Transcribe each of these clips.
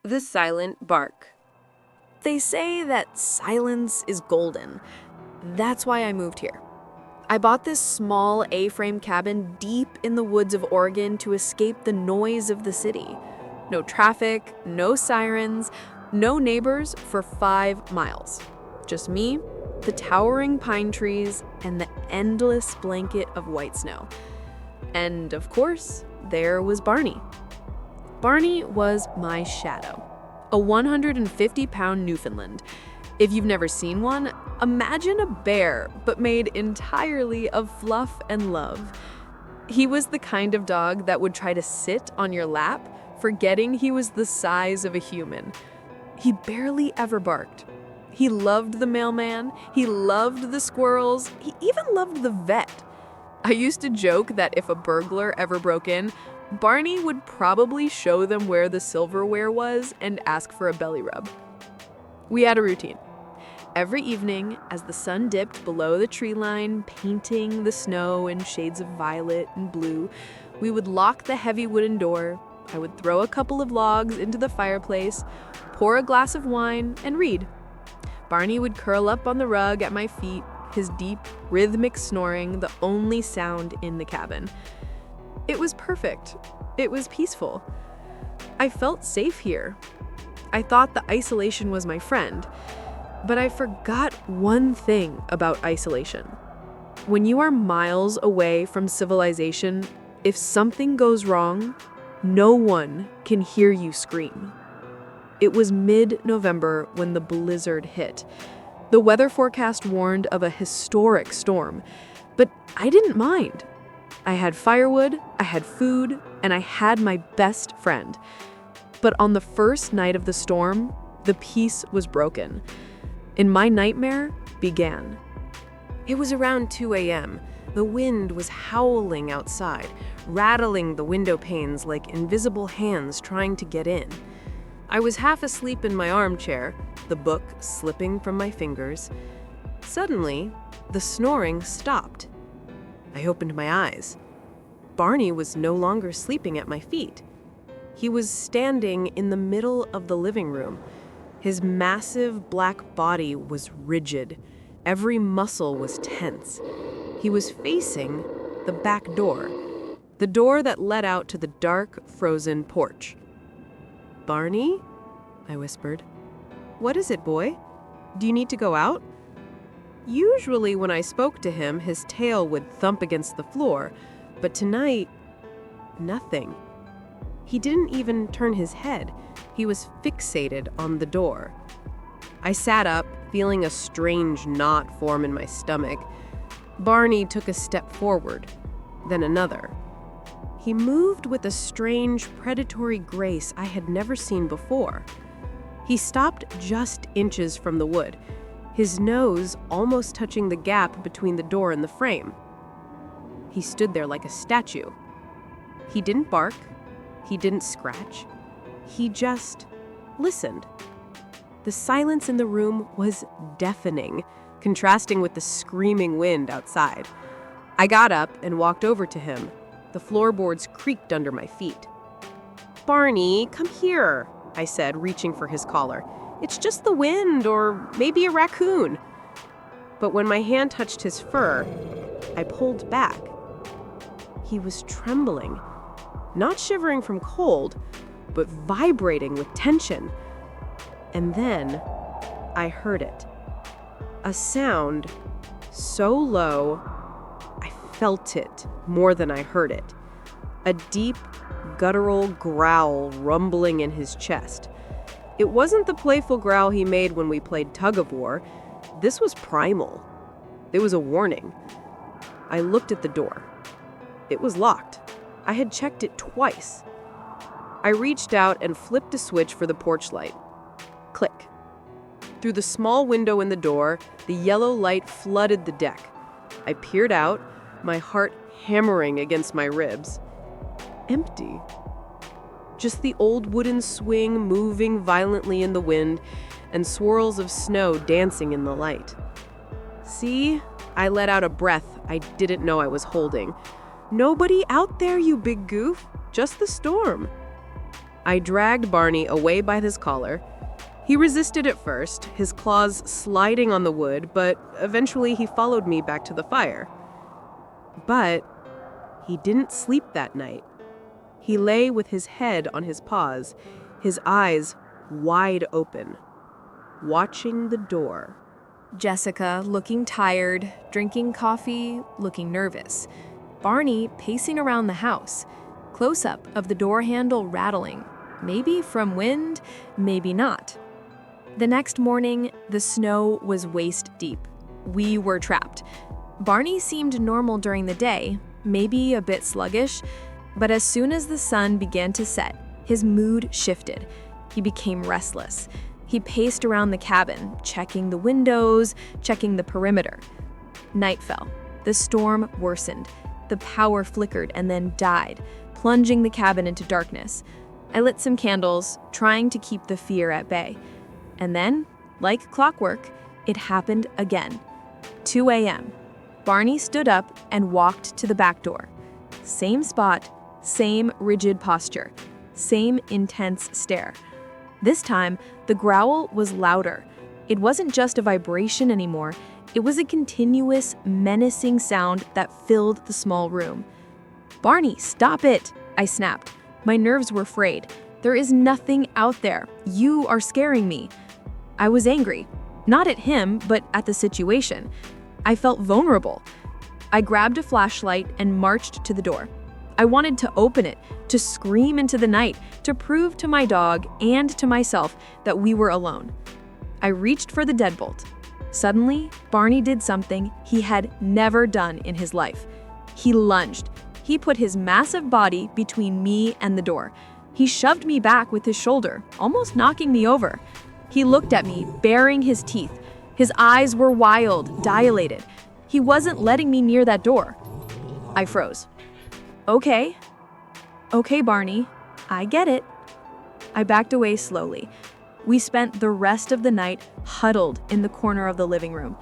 The silent bark. They say that silence is golden. That's why I moved here. I bought this small A-frame cabin deep in the woods of Oregon to escape the noise of the city. No traffic, no sirens, no neighbors for 5 miles. Just me, the towering pine trees, and the endless blanket of white snow. And of course, there was Barney. Barney was my shadow, a 150-pound Newfoundland. If you've never seen one, imagine a bear, but made entirely of fluff and love. He was the kind of dog that would try to sit on your lap, forgetting he was the size of a human. He barely ever barked. He loved the mailman, he loved the squirrels, he even loved the vet. I used to joke that if a burglar ever broke in, Barney would probably show them where the silverware was and ask for a belly rub. We had a routine. Every evening, as the sun dipped below the tree line, painting the snow in shades of violet and blue, we would lock the heavy wooden door. I would throw a couple of logs into the fireplace, pour a glass of wine, and read. Barney would curl up on the rug at my feet, his deep, rhythmic snoring the only sound in the cabin. It was perfect. It was peaceful. I felt safe here. I thought the isolation was my friend. But I forgot one thing about isolation. When you are miles away from civilization, if something goes wrong, no one can hear you scream. It was mid-November when the blizzard hit. The weather forecast warned of a historic storm, but I didn't mind. I had firewood, I had food, and I had my best friend. But on the first night of the storm, the peace was broken, and my nightmare began. It was around 2 a.m. The wind was howling outside, rattling the window panes like invisible hands trying to get in. I was half asleep in my armchair, the book slipping from my fingers. Suddenly, the snoring stopped. I opened my eyes. Barney was no longer sleeping at my feet. He was standing in the middle of the living room. His massive black body was rigid. Every muscle was tense. He was facing the back door, the door that led out to the dark, frozen porch. "Barney?" I whispered. "What is it, boy? Do you need to go out?" Usually when I spoke to him, his tail would thump against the floor, but tonight, nothing. He didn't even turn his head. He was fixated on the door. I sat up, feeling a strange knot form in my stomach. Barney took a step forward, then another. He moved with a strange, predatory grace I had never seen before. He stopped just inches from the wood, his nose almost touching the gap between the door and the frame. He stood there like a statue. He didn't bark. He didn't scratch. He just listened. The silence in the room was deafening, contrasting with the screaming wind outside. I got up and walked over to him. The floorboards creaked under my feet. "Barney, come here," I said, reaching for his collar. "It's just the wind, or maybe a raccoon." But when my hand touched his fur, I pulled back. He was trembling, not shivering from cold, but vibrating with tension. And then I heard it. A sound so low, I felt it more than I heard it. A deep, guttural growl rumbling in his chest. It wasn't the playful growl he made when we played tug-of-war. This was primal. It was a warning. I looked at the door. It was locked. I had checked it twice. I reached out and flipped a switch for the porch light. Click. Through the small window in the door, the yellow light flooded the deck. I peered out, my heart hammering against my ribs. Empty. Just the old wooden swing moving violently in the wind and swirls of snow dancing in the light. "See?" I let out a breath I didn't know I was holding. "Nobody out there, you big goof. Just the storm." I dragged Barney away by his collar. He resisted at first, his claws sliding on the wood, but eventually he followed me back to the fire. But he didn't sleep that night. He lay with his head on his paws, his eyes wide open, watching the door. Jessica, looking tired, drinking coffee, looking nervous. Barney pacing around the house. Close-up of the door handle rattling. Maybe from wind, maybe not. The next morning, the snow was waist-deep. We were trapped. Barney seemed normal during the day, maybe a bit sluggish, but as soon as the sun began to set, his mood shifted. He became restless. He paced around the cabin, checking the windows, checking the perimeter. Night fell. The storm worsened. The power flickered and then died, plunging the cabin into darkness. I lit some candles, trying to keep the fear at bay. And then, like clockwork, it happened again. 2 a.m. Barney stood up and walked to the back door. Same spot, same rigid posture, same intense stare. This time, the growl was louder. It wasn't just a vibration anymore. It was a continuous, menacing sound that filled the small room. "Barney, stop it!" I snapped. My nerves were frayed. "There is nothing out there. You are scaring me." I was angry. Not at him, but at the situation. I felt vulnerable. I grabbed a flashlight and marched to the door. I wanted to open it, to scream into the night, to prove to my dog and to myself that we were alone. I reached for the deadbolt. Suddenly, Barney did something he had never done in his life. He lunged. He put his massive body between me and the door. He shoved me back with his shoulder, almost knocking me over. He looked at me, baring his teeth. His eyes were wild, dilated. He wasn't letting me near that door. I froze. Okay, Barney, I get it." I backed away slowly. We spent the rest of the night huddled in the corner of the living room.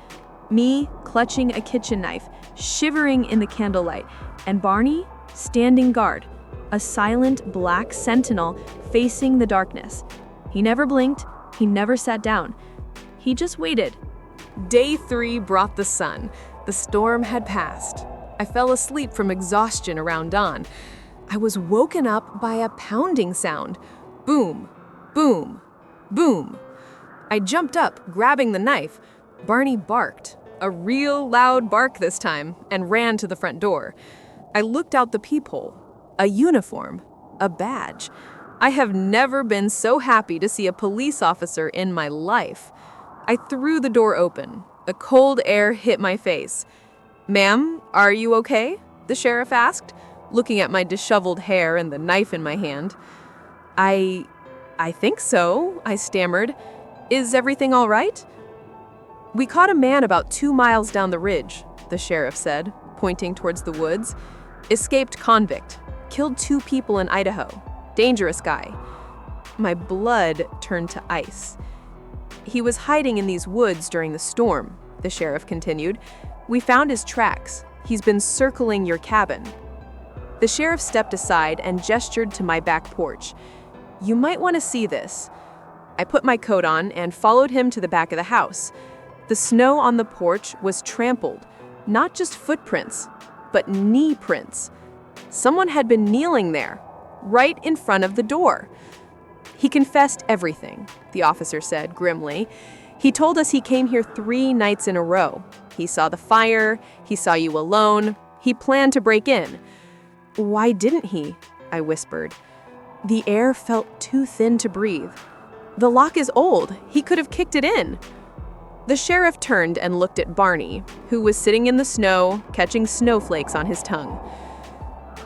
Me clutching a kitchen knife, shivering in the candlelight, and Barney standing guard, a silent black sentinel facing the darkness. He never blinked, he never sat down. He just waited. Day 3 brought the sun. The storm had passed. I fell asleep from exhaustion around dawn. I was woken up by a pounding sound. Boom, boom, boom. I jumped up, grabbing the knife. Barney barked, a real loud bark this time, and ran to the front door. I looked out the peephole. A uniform, a badge. I have never been so happy to see a police officer in my life. I threw the door open. A cold air hit my face. "Ma'am, are you okay?" the sheriff asked, looking at my disheveled hair and the knife in my hand. I think so," I stammered. "Is everything all right?" "We caught a man about 2 miles down the ridge," the sheriff said, pointing towards the woods. "Escaped convict. Killed 2 people in Idaho. Dangerous guy." My blood turned to ice. "He was hiding in these woods during the storm," the sheriff continued. "We found his tracks. He's been circling your cabin." The sheriff stepped aside and gestured to my back porch. "You might want to see this." I put my coat on and followed him to the back of the house. The snow on the porch was trampled, not just footprints, but knee prints. Someone had been kneeling there, right in front of the door. "He confessed everything," the officer said grimly. "He told us he came here 3 nights in a row. He saw the fire, he saw you alone, he planned to break in." "Why didn't he?" I whispered. The air felt too thin to breathe. "The lock is old, he could have kicked it in." The sheriff turned and looked at Barney, who was sitting in the snow, catching snowflakes on his tongue.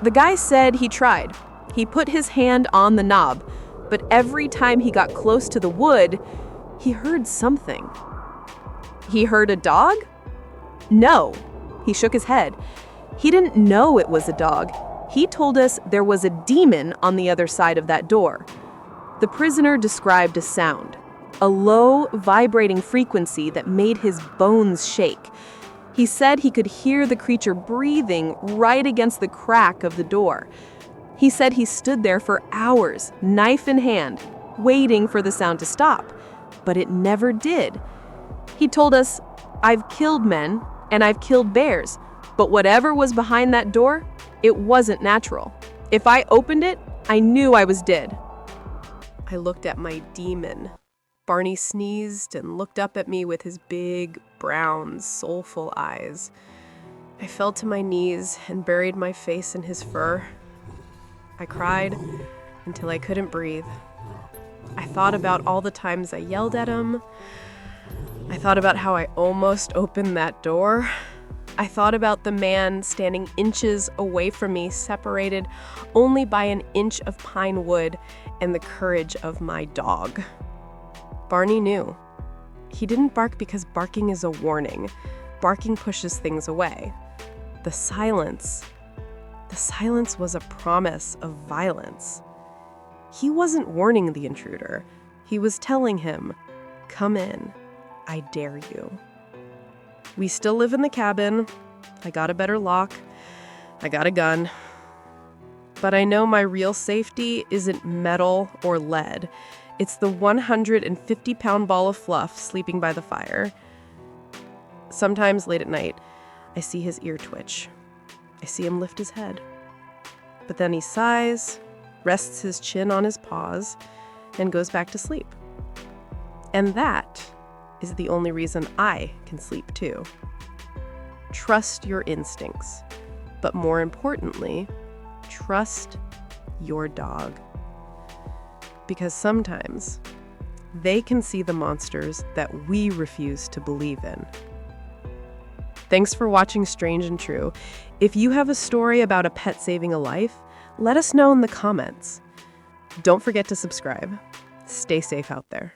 "The guy said he tried. He put his hand on the knob, but every time he got close to the wood, he heard something." "He heard a dog?" "No." He shook his head. "He didn't know it was a dog. He told us there was a demon on the other side of that door." The prisoner described a sound, a low, vibrating frequency that made his bones shake. He said he could hear the creature breathing right against the crack of the door. He said he stood there for hours, knife in hand, waiting for the sound to stop, but it never did. He told us, "I've killed men and I've killed bears, but whatever was behind that door, it wasn't natural. If I opened it, I knew I was dead." I looked at my demon. Barney sneezed and looked up at me with his big, brown, soulful eyes. I fell to my knees and buried my face in his fur. I cried until I couldn't breathe. I thought about all the times I yelled at him. I thought about how I almost opened that door. I thought about the man standing inches away from me, separated only by an inch of pine wood and the courage of my dog. Barney knew. He didn't bark because barking is a warning. Barking pushes things away. The silence was a promise of violence. He wasn't warning the intruder. He was telling him, "Come in, I dare you." We still live in the cabin. I got a better lock. I got a gun. But I know my real safety isn't metal or lead. It's the 150-pound ball of fluff sleeping by the fire. Sometimes late at night, I see his ear twitch. I see him lift his head. But then he sighs, rests his chin on his paws, and goes back to sleep. And that is the only reason I can sleep too. Trust your instincts, but more importantly, trust your dog. Because sometimes they can see the monsters that we refuse to believe in. Thanks for watching Strange and True. If you have a story about a pet saving a life, let us know in the comments. Don't forget to subscribe. Stay safe out there.